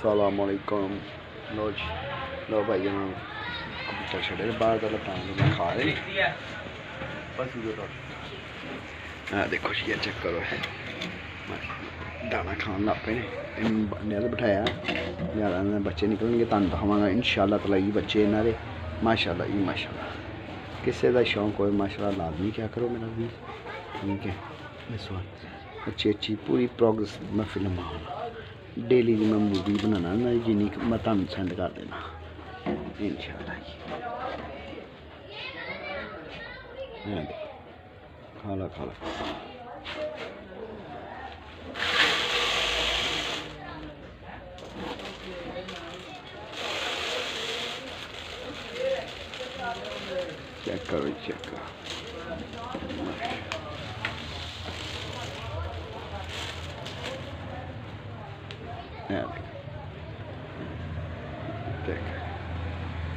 अस्सलामुअलैकुम। लो भाई कबूतर छड़े बाहर का लतान खा रहे बस हाँ देखो जी चेक करो दाना खान लग पे ने बिठाया ज़्यादा बच्चे निकलेंगे तुम दिखावगा इंशाअल्लाह तआला जी बच्चे इन्होंने माशाअल्लाह जी माशाअल्लाह। किसी का शौक हो माशाअल्लाह लाजमी क्या करो मेरा भी ठीक है। इस बार अच्छी अच्छी पूरी प्रोग्रेस मैं फिल्म डेली की मैं मूवी बनाना मैं जिन्नी मैं तुम सेंड कर देना इंशाअल्लाह जी। खाला खाला चेक करो चेक करो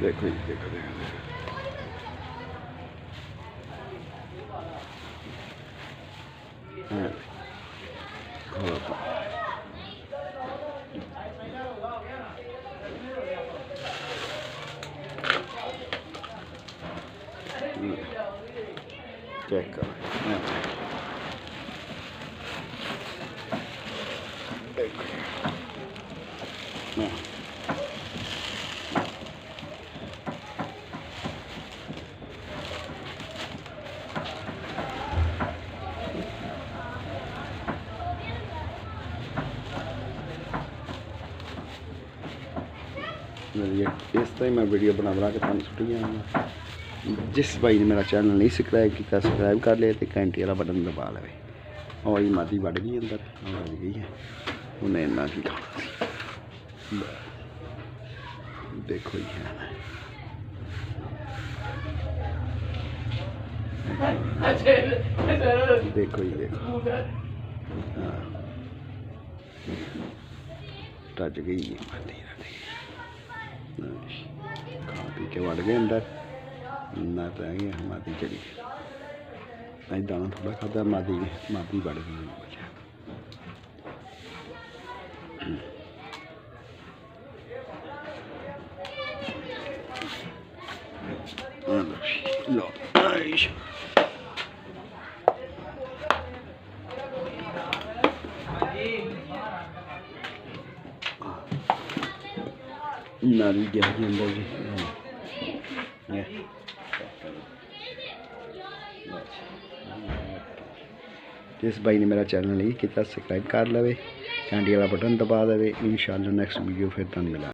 देखो जी देखो देखो चेक करो इस तरह मैं वीडियो बना के तुम सुट गया। जिस भाई ने मेरा चैनल नहीं सब्सक्राइब किया सब्सक्राइब कर लिया तो घंटी वाला बटन दबा ले। और ही मादी बढ़ गई अंदर बढ़ गई है उन्हें इन्ना की खाना देखो ही है देखो ही देखो हाँ टच गई है मादी खा पी के बढ़ गए अंदर ना रह गया मादी चली गई दाना थोड़ा खादा मादी बढ़ गई लो नारी गया जी अंदर जी जिस भाई ने मेरा चैनल नहीं किया सब्सक्राइब कर लवे घंटी वाला बटन दबा दे इंशाअल्लाह नेक्स्ट वीडियो फिर तुहानूं मिला।